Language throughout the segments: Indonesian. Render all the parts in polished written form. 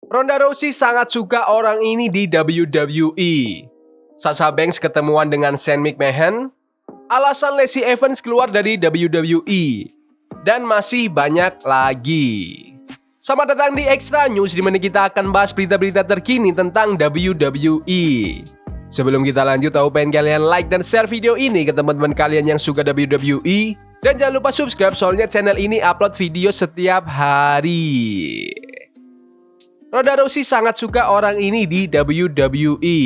Ronda Rousey sangat suka orang ini di WWE. Sasha Banks ketemuan dengan Shane McMahon, alasan Lacey Evans keluar dari WWE, dan masih banyak lagi. Selamat datang di Extra News, di mana kita akan bahas berita-berita terkini tentang WWE. Sebelum kita lanjut, aku pengen kalian like dan share video ini ke teman-teman kalian yang suka WWE. Dan jangan lupa subscribe, soalnya channel ini upload video setiap hari. Ronda Rousey sangat suka orang ini di WWE.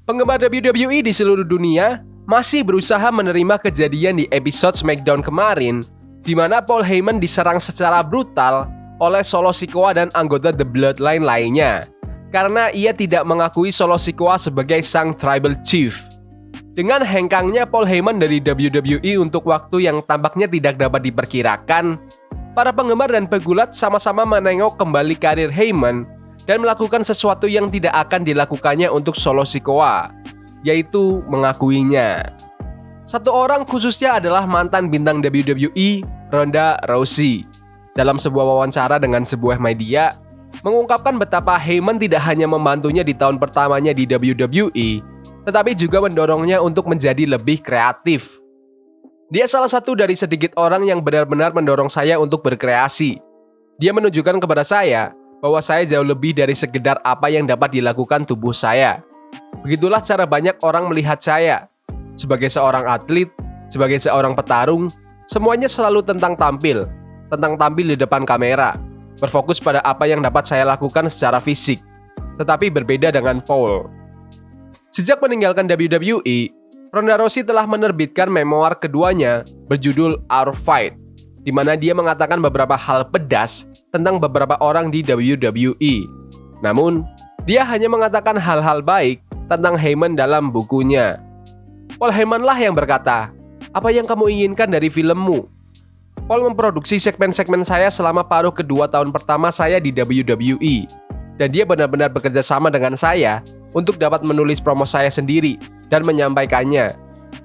Penggemar WWE di seluruh dunia masih berusaha menerima kejadian di episode SmackDown kemarin, di mana Paul Heyman diserang secara brutal oleh Solo Sikoa dan anggota The Bloodline lainnya, karena ia tidak mengakui Solo Sikoa sebagai sang Tribal Chief. Dengan hengkangnya Paul Heyman dari WWE untuk waktu yang tampaknya tidak dapat diperkirakan, para penggemar dan pegulat sama-sama menengok kembali karir Heyman dan melakukan sesuatu yang tidak akan dilakukannya untuk Solo Sikoa, yaitu mengakuinya. Satu orang khususnya adalah mantan bintang WWE, Ronda Rousey. Dalam sebuah wawancara dengan sebuah media, mengungkapkan betapa Heyman tidak hanya membantunya di tahun pertamanya di WWE, tetapi juga mendorongnya untuk menjadi lebih kreatif. Dia salah satu dari sedikit orang yang benar-benar mendorong saya untuk berkreasi. Dia menunjukkan kepada saya bahwa saya jauh lebih dari sekedar apa yang dapat dilakukan tubuh saya. Begitulah cara banyak orang melihat saya. Sebagai seorang atlet, sebagai seorang petarung, semuanya selalu tentang tampil di depan kamera, berfokus pada apa yang dapat saya lakukan secara fisik. Tetapi berbeda dengan Paul. Sejak meninggalkan WWE, Ronda Rousey telah menerbitkan memoir keduanya berjudul Our Fight, di mana dia mengatakan beberapa hal pedas tentang beberapa orang di WWE. Namun, dia hanya mengatakan hal-hal baik tentang Heyman dalam bukunya. Paul Heyman lah yang berkata, "Apa yang kamu inginkan dari filmmu?" Paul memproduksi segmen-segmen saya selama paruh kedua tahun pertama saya di WWE, dan dia benar-benar bekerja sama dengan saya untuk dapat menulis promo saya sendiri dan menyampaikannya.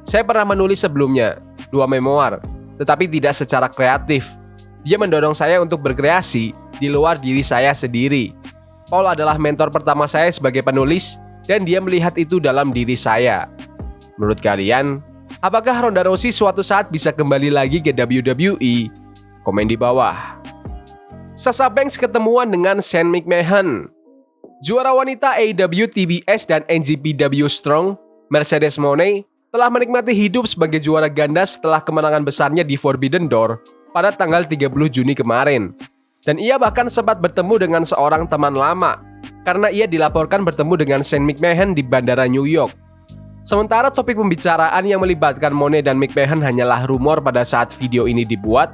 Saya pernah menulis sebelumnya 2 memoir, tetapi tidak secara kreatif. Dia mendorong saya untuk berkreasi di luar diri saya sendiri. Paul adalah mentor pertama saya sebagai penulis, dan dia melihat itu dalam diri saya. Menurut kalian, apakah Ronda Rousey suatu saat bisa kembali lagi ke WWE? Komen di bawah. Sasha Banks ketemuan dengan Shane McMahon. Juara wanita AEW TBS dan NJPW Strong, Mercedes Moné, telah menikmati hidup sebagai juara ganda setelah kemenangan besarnya di Forbidden Door pada tanggal 30 Juni kemarin. Dan ia bahkan sempat bertemu dengan seorang teman lama, karena ia dilaporkan bertemu dengan Shane McMahon di Bandara New York. Sementara topik pembicaraan yang melibatkan Moné dan McMahon hanyalah rumor pada saat video ini dibuat,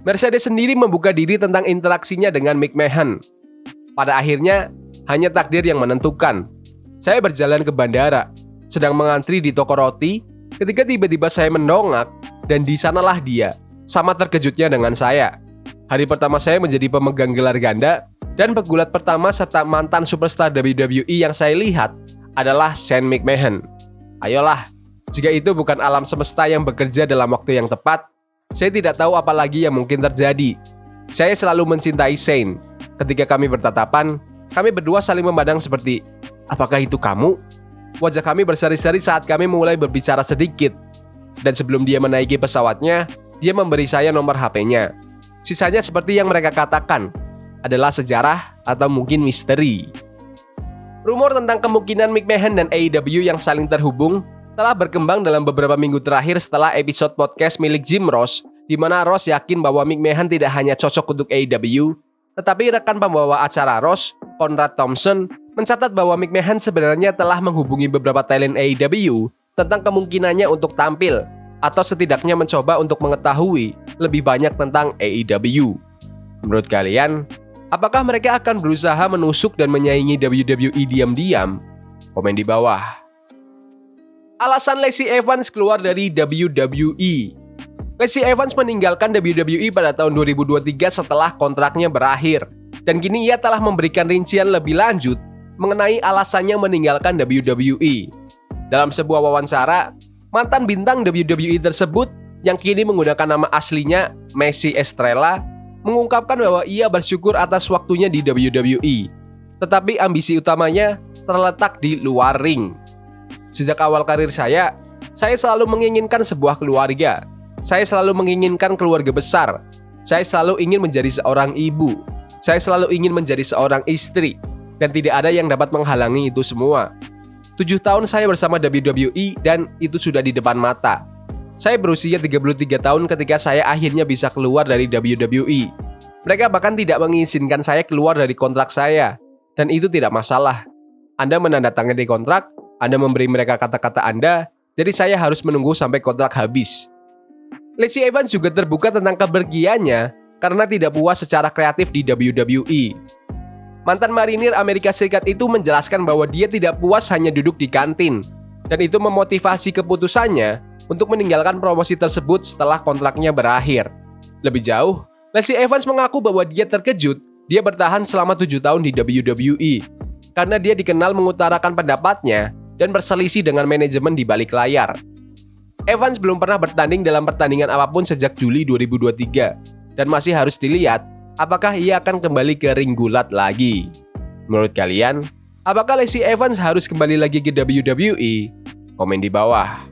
Mercedes sendiri membuka diri tentang interaksinya dengan McMahon. Pada akhirnya, hanya takdir yang menentukan. Saya berjalan ke bandara, sedang mengantri di toko roti, ketika tiba-tiba saya mendongak, dan di sanalah dia, sama terkejutnya dengan saya. Hari pertama saya menjadi pemegang gelar ganda, dan pegulat pertama serta mantan superstar WWE yang saya lihat adalah Shane McMahon. Ayolah, jika itu bukan alam semesta yang bekerja dalam waktu yang tepat, saya tidak tahu apa lagi yang mungkin terjadi. Saya selalu mencintai Shane. Ketika kami bertatapan, kami berdua saling memandang seperti, "Apakah itu kamu?" Wajah kami berseri-seri saat kami mulai berbicara sedikit. Dan sebelum dia menaiki pesawatnya, dia memberi saya nomor HP-nya. Sisanya seperti yang mereka katakan, adalah sejarah atau mungkin misteri. Rumor tentang kemungkinan McMahon dan AEW yang saling terhubung telah berkembang dalam beberapa minggu terakhir setelah episode podcast milik Jim Ross, di mana Ross yakin bahwa McMahon tidak hanya cocok untuk AEW, tetapi rekan pembawa acara Ross, Conrad Thompson, mencatat bahwa McMahon sebenarnya telah menghubungi beberapa talent AEW tentang kemungkinannya untuk tampil, atau setidaknya mencoba untuk mengetahui lebih banyak tentang AEW. Menurut kalian, apakah mereka akan berusaha menusuk dan menyaingi WWE diam-diam? Komen di bawah. Alasan Lacey Evans keluar dari WWE. Lacey Evans meninggalkan WWE pada tahun 2023 setelah kontraknya berakhir, dan kini ia telah memberikan rincian lebih lanjut mengenai alasannya meninggalkan WWE. Dalam sebuah wawancara, mantan bintang WWE tersebut yang kini menggunakan nama aslinya Macy Estrella mengungkapkan bahwa ia bersyukur atas waktunya di WWE tetapi ambisi utamanya terletak di luar ring. Sejak awal karir saya selalu menginginkan sebuah keluarga. Saya selalu menginginkan keluarga besar. Saya selalu ingin menjadi seorang ibu. Saya selalu ingin menjadi seorang istri. Dan tidak ada yang dapat menghalangi itu semua. 7 tahun saya bersama WWE dan itu sudah di depan mata. Saya berusia 33 tahun ketika saya akhirnya bisa keluar dari WWE. Mereka bahkan tidak mengizinkan saya keluar dari kontrak saya. Dan itu tidak masalah. Anda menandatangani kontrak, Anda memberi mereka kata-kata Anda, jadi saya harus menunggu sampai kontrak habis. Lacey Evans juga terbuka tentang kepergiannya karena tidak puas secara kreatif di WWE. Mantan marinir Amerika Serikat itu menjelaskan bahwa dia tidak puas hanya duduk di kantin, dan itu memotivasi keputusannya untuk meninggalkan promosi tersebut setelah kontraknya berakhir. Lebih jauh, Lacey Evans mengaku bahwa dia terkejut dia bertahan selama 7 tahun di WWE karena dia dikenal mengutarakan pendapatnya dan berselisih dengan manajemen di balik layar. Evans belum pernah bertanding dalam pertandingan apapun sejak Juli 2023 dan masih harus dilihat apakah ia akan kembali ke ring gulat lagi. Menurut kalian, apakah Lacey Evans harus kembali lagi ke WWE? Komen di bawah.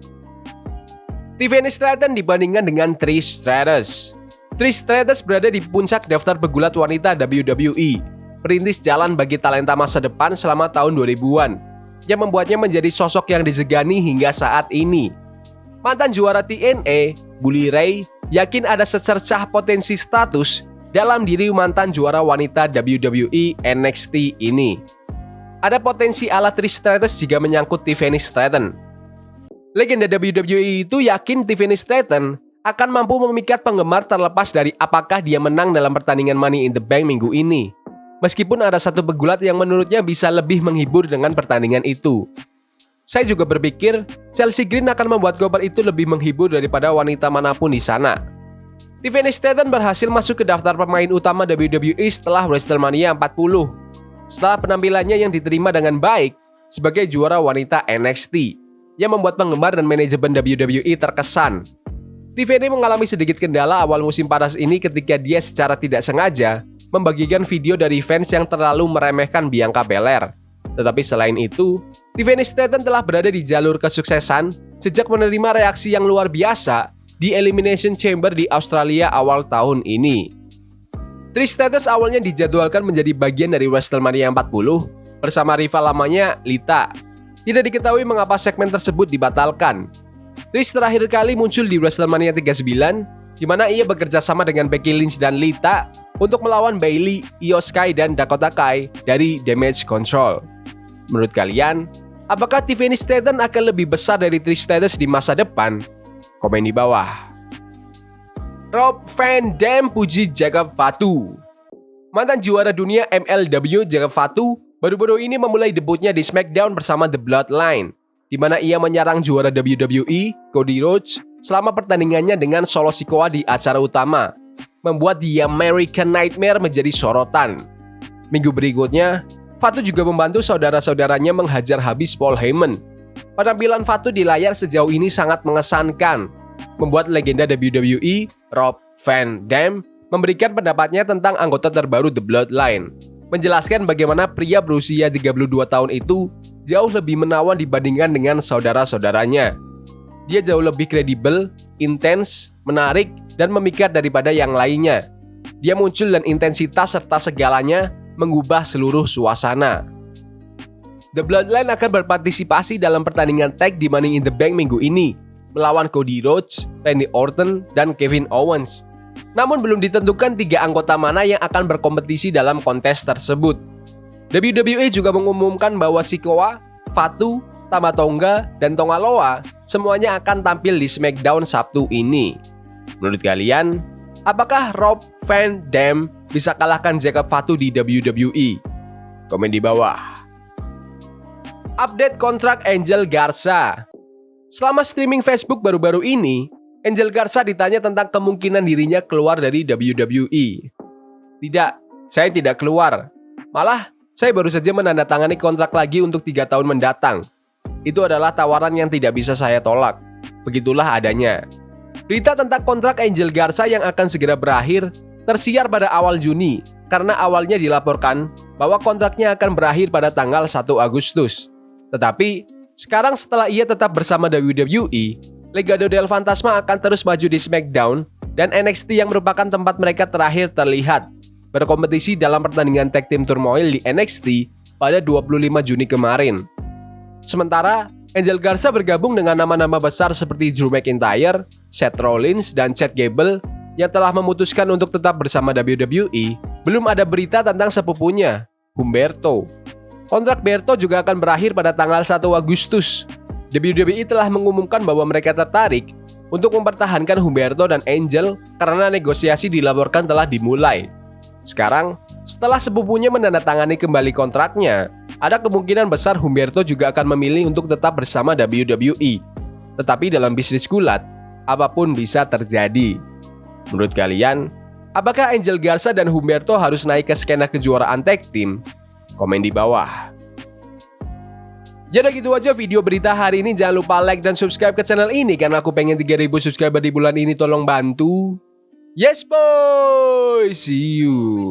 Tiffany Stratton dibandingkan dengan Trish Stratus. Trish Stratus berada di puncak daftar pegulat wanita WWE, perintis jalan bagi talenta masa depan selama tahun 2000-an. Yang membuatnya menjadi sosok yang disegani hingga saat ini. Mantan juara TNA, Bully Ray, yakin ada secercah potensi status dalam diri mantan juara wanita WWE NXT ini. Ada potensi ala Trish Stratus jika menyangkut Tiffany Stratton. Legenda WWE itu yakin Tiffany Stratton akan mampu memikat penggemar terlepas dari apakah dia menang dalam pertandingan Money in the Bank minggu ini. Meskipun ada satu pegulat yang menurutnya bisa lebih menghibur dengan pertandingan itu. Saya juga berpikir Chelsea Green akan membuat Goldberg itu lebih menghibur daripada wanita manapun di sana. Tiffany Stratton berhasil masuk ke daftar pemain utama WWE setelah WrestleMania 40. Setelah penampilannya yang diterima dengan baik sebagai juara wanita NXT, yang membuat penggemar dan manajemen WWE terkesan. Tiffany mengalami sedikit kendala awal musim panas ini ketika dia secara tidak sengaja membagikan video dari fans yang terlalu meremehkan Bianca Belair. Tetapi selain itu, Tiffany Stratton telah berada di jalur kesuksesan sejak menerima reaksi yang luar biasa di Elimination Chamber di Australia awal tahun ini. Trish Stratus awalnya dijadwalkan menjadi bagian dari WrestleMania 40 bersama rival lamanya Lita. Tidak diketahui mengapa segmen tersebut dibatalkan. Trish terakhir kali muncul di WrestleMania 39, di mana ia bekerja sama dengan Becky Lynch dan Lita untuk melawan Bayley, Io Sky, dan Dakota Kai dari Damage Control. Menurut kalian, apakah Tiffany Stratton akan lebih besar dari Trish Stratus di masa depan? Komen di bawah. Rob Van Dam puji Jacob Fatu. Mantan juara dunia MLW Jacob Fatu baru-baru ini memulai debutnya di SmackDown bersama The Bloodline, di mana ia menyerang juara WWE, Cody Rhodes, selama pertandingannya dengan Solo Sikoa di acara utama, membuat The American Nightmare menjadi sorotan. Minggu berikutnya, Fatu juga membantu saudara-saudaranya menghajar habis Paul Heyman. Penampilan Fatu di layar sejauh ini sangat mengesankan, membuat legenda WWE, Rob Van Dam, memberikan pendapatnya tentang anggota terbaru The Bloodline, menjelaskan bagaimana pria berusia 32 tahun itu jauh lebih menawan dibandingkan dengan saudara-saudaranya. Dia jauh lebih kredibel, intens, menarik, dan memikat daripada yang lainnya. Dia muncul dan intensitas serta segalanya mengubah seluruh suasana. The Bloodline akan berpartisipasi dalam pertandingan tag di Money in the Bank minggu ini, melawan Cody Rhodes, Randy Orton, dan Kevin Owens. Namun belum ditentukan 3 anggota mana yang akan berkompetisi dalam kontes tersebut. WWE juga mengumumkan bahwa Sikoa, Fatu, Tama Tonga, dan Tonga Loa semuanya akan tampil di SmackDown Sabtu ini. Menurut kalian, apakah Rob Van Dam bisa kalahkan Jacob Fatu di WWE? Komen di bawah. Update kontrak Angel Garza. Selama streaming Facebook baru-baru ini, Angel Garza ditanya tentang kemungkinan dirinya keluar dari WWE. Tidak, saya tidak keluar. Malah, saya baru saja menandatangani kontrak lagi untuk 3 tahun mendatang. Itu adalah tawaran yang tidak bisa saya tolak. Begitulah adanya. Berita tentang kontrak Angel Garza yang akan segera berakhir tersiar pada awal Juni karena awalnya dilaporkan bahwa kontraknya akan berakhir pada tanggal 1 Agustus. Tetapi, sekarang setelah ia tetap bersama WWE, Legado del Fantasma akan terus maju di SmackDown dan NXT yang merupakan tempat mereka terakhir terlihat berkompetisi dalam pertandingan Tag Team Turmoil di NXT pada 25 Juni kemarin. Sementara, Angel Garza bergabung dengan nama-nama besar seperti Drew McIntyre, Seth Rollins, dan Chad Gable yang telah memutuskan untuk tetap bersama WWE. Belum ada berita tentang sepupunya, Humberto. Kontrak Berto juga akan berakhir pada tanggal 1 Agustus. WWE telah mengumumkan bahwa mereka tertarik untuk mempertahankan Humberto dan Angel karena negosiasi dilaporkan telah dimulai. Sekarang, setelah sepupunya menandatangani kembali kontraknya, ada kemungkinan besar Humberto juga akan memilih untuk tetap bersama WWE. Tetapi dalam bisnis gulat, apapun bisa terjadi. Menurut kalian, apakah Angel Garza dan Humberto harus naik ke skena kejuaraan tag team? Komen di bawah. Jadi gitu aja video berita hari ini. Jangan lupa like dan subscribe ke channel ini karena aku pengen 3000 subscriber di bulan ini. Tolong bantu. Yes boy, see you.